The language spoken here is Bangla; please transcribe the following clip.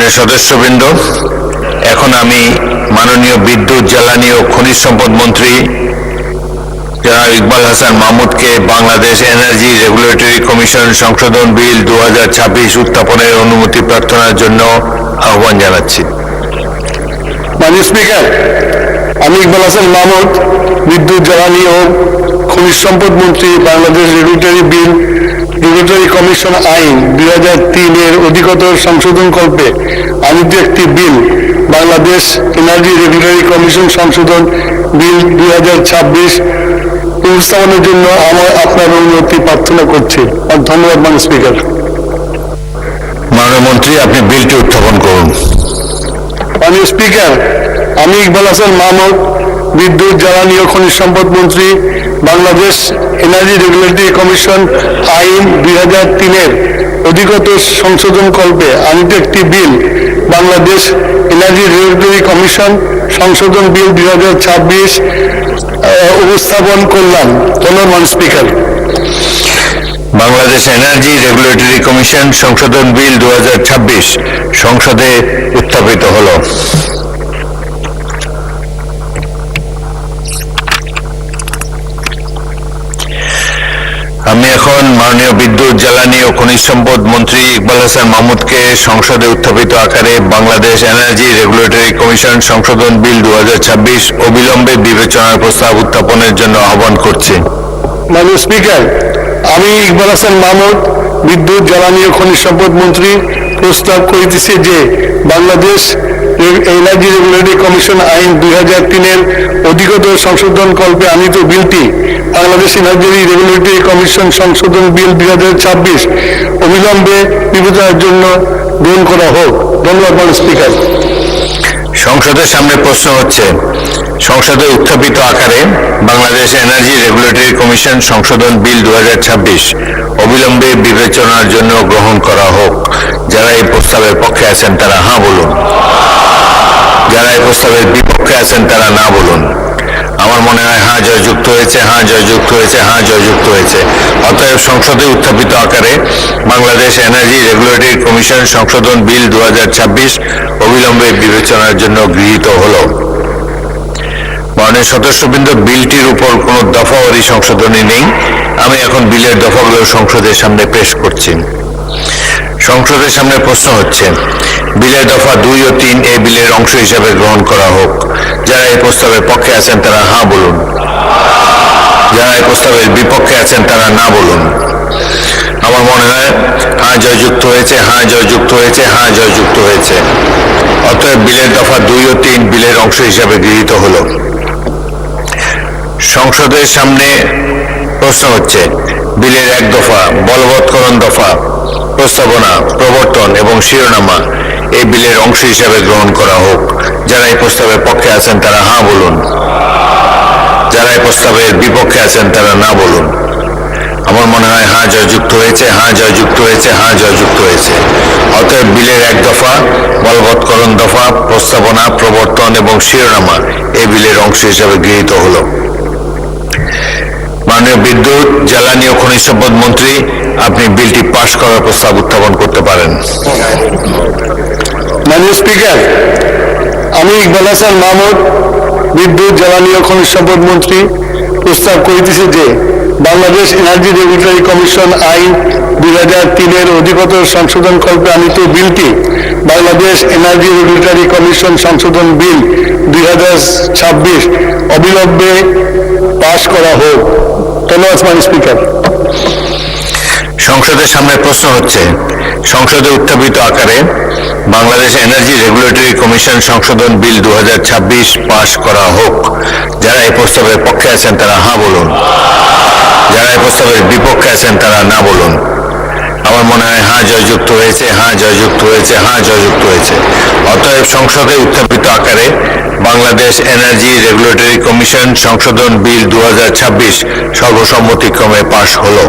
মাননীয় সদস্যবৃন্দ, এখন আমি মাননীয় বিদ্যুৎ, জ্বালানি ও খনিজ সম্পদ মন্ত্রী জনাব ইকবাল হাসান মাহমুদকে বাংলাদেশ এনার্জি রেগুলেটরি কমিশন সংশোধন বিল 2026 উত্থাপনের অনুমতি প্রার্থনার জন্য আহ্বান জানাচ্ছি। মাননীয় স্পিকার, আমি ইকবাল হাসান মাহমুদ, বিদ্যুৎ, জ্বালানি ও খনিজ সম্পদ মন্ত্রী, বাংলাদেশ রেগুলেটরি কমিশন আইন 2003 এর অধিকতর সংশোধন কল্পে আনিত একটি বিল, বাংলাদেশ এনার্জি রেগুলেটরি কমিশন সংশোধন বিল 2026 উপস্থাপনের জন্য আপনার অনুমতি প্রার্থনা করছি। ধন্যবাদ মাননীয় স্পিকার। মাননীয় মন্ত্রী, আপনি বিলটি উত্থাপন করুন। মাননীয় স্পিকার, আমি ইকবাল হাসান মাহমুদ, বিদ্যুৎ, জ্বালানি ও খনিজ সম্পদ মন্ত্রী, বাংলাদেশ এনার্জি রেগুলেটরি কমিশন আইন 2003 এর অধিকতর সংশোধন কল্পে আনিত একটি বিল, বাংলাদেশ এনার্জি রেগুলেটরি কমিশন সংশোধন বিল 2026 উপস্থাপন করলাম। ধন্যবাদ মাননীয় speaker. Bangladesh energy regulatory commission সংশোধন বিল 2026 সংসদে উত্থাপিত হলো। আমি এখন মাননীয় বিদ্যুৎ, জ্বালানি ও খনিজ সম্পদ মন্ত্রী ইকবাল হাসান মাহমুদকে সংসদে উত্থাপিত আকারে বাংলাদেশ এনার্জি রেগুলেটরি কমিশন সংশোধন বিল 2026 অবিলম্বে বিবেচনার প্রস্তাব উত্থাপনের জন্য আহ্বান করছি। মাননীয় স্পিকার, আমি ইকবাল হাসান মাহমুদ, বিদ্যুৎ, জ্বালানি ও খনিজ সম্পদ মন্ত্রী, প্রস্তাব করিতেছি যে বাংলাদেশ এনার্জি রেগুলেটরি কমিশন আইন 2003 এর অধিকতর সংশোধন কল্পে আনিত বিলটি, বাংলাদেশ এনার্জি রেগুলেটরি কমিশন সংশোধন বিল 2026 অবিলম্বে বিবেচনার জন্য গ্রহণ করা হোক। ধন্যবাদ মাননীয় স্পিকার। সংসদের সামনে প্রশ্ন হচ্ছে, সংসদে উত্থাপিত আকারে বাংলাদেশ এনার্জি রেগুলেটরি কমিশন সংশোধন বিল 2026 অবিলম্বে বিবেচনার জন্য গ্রহণ করা হোক। যারা এই প্রস্তাবের পক্ষে আছেন তারা হ্যাঁ বলুন, যারা এই প্রস্তাবের বিপক্ষে আছেন তারা না বলুন। আমার মনে হয় হ্যাঁ জয়যুক্ত হয়েছে, হ্যাঁ জয়যুক্ত হয়েছে, হ্যাঁ জয়যুক্ত হয়েছে। অতএব সংসদে উত্থাপিত আকারে বাংলাদেশ এনার্জি রেগুলেটরি কমিশন সংশোধন বিল 2026 অবিলম্বে বিবেচনার জন্য গৃহীত হলো। মাননীয় সদস্যবৃন্দ, বিলটির উপর কোনো দফাওয়ারি সংশোধনী নেই। আমি এখন বিলের দফাগুলো সংসদের সামনে পেশ করছি। সংসদের সামনে প্রশ্ন হচ্ছে, বিলের দফা 2 ও 3 এই বিলের অংশ হিসাবে গ্রহণ করা হোক। যারা এই প্রস্তাবের পক্ষে আছেন তারা হ্যাঁ বলুন, যারা এই প্রস্তাবের বিপক্ষে আছেন তারা না বলুন। আমার মনে হয় হ্যাঁ জয়যুক্ত হয়েছে, হ্যাঁ জয়যুক্ত হয়েছে, হ্যাঁ জয়যুক্ত হয়েছে। অতএব বিলের দফা 2 ও 3 বিলের অংশ হিসাবে গৃহীত হলো। সংসদের সামনে প্রশ্ন হচ্ছে, বিলের 1 দফা বলবৎকরণ দফা, প্রস্তাবনা, প্রবর্তন এবং শিরোনামা এই বিলের অংশ হিসাবে গ্রহণ করা হোক। যারা এই প্রস্তাবের পক্ষে আছেন তারা হ্যাঁ বলুন, যারা এই প্রস্তাবের বিপক্ষে আছেন তারা না বলুন। আমার মনে হয় হ্যাঁ জয়যুক্ত হয়েছে, হ্যাঁ জয়যুক্ত হয়েছে, হ্যাঁ জয়যুক্ত হয়েছে। অতএব বিলের 1 দফা বলবৎকরণ দফা, প্রস্তাবনা, প্রবর্তন এবং শিরোনামা এই বিলের অংশ হিসাবে গৃহীত হলো। মাননীয় বিদ্যুৎ, জ্বালানি ও খনিজ সম্পদ মন্ত্রী, আপনি বিলটি পাশ করার প্রস্তাব উত্থাপন করতে পারেন। মাননীয় স্পিকার, আমি ইকবাল হাসান মাহমুদ, বিদ্যুৎ, জ্বালানি ও খনিজ সম্পদ মন্ত্রী, প্রস্তাব করিতেছি যে বাংলাদেশ এনার্জি রেগুলেটরি কমিশন আইন 2003 এর অধিকতর সংশোধন কল্পে আনিত বিলটি, বাংলাদেশ এনার্জি রেগুলেটরি কমিশন সংশোধন বিল 2026 অবিলম্বে পাশ করা হোক। ধন্যবাদ মাননীয় স্পিকার। সংসদের সামনে প্রশ্ন হচ্ছে, সংসদে উত্থাপিত আকারে বাংলাদেশ এনার্জি রেগুলেটরি কমিশন সংশোধন বিল 2026 পাশ করা হোক। যারা এই প্রস্তাবের পক্ষে আছেন তারা হ্যাঁ বলুন, যারা এই প্রস্তাবের বিপক্ষে আছেন তারা না বলুন। আমার মনে হয় হ্যাঁ জয়যুক্ত হয়েছে, হ্যাঁ জয়যুক্ত হয়েছে, হ্যাঁ জয়যুক্ত হয়েছে। অতএব সংসদে উত্থাপিত আকারে বাংলাদেশ এনার্জি রেগুলেটরি কমিশন সংশোধন বিল 2026 সর্বসম্মতিক্রমে পাশ হলো।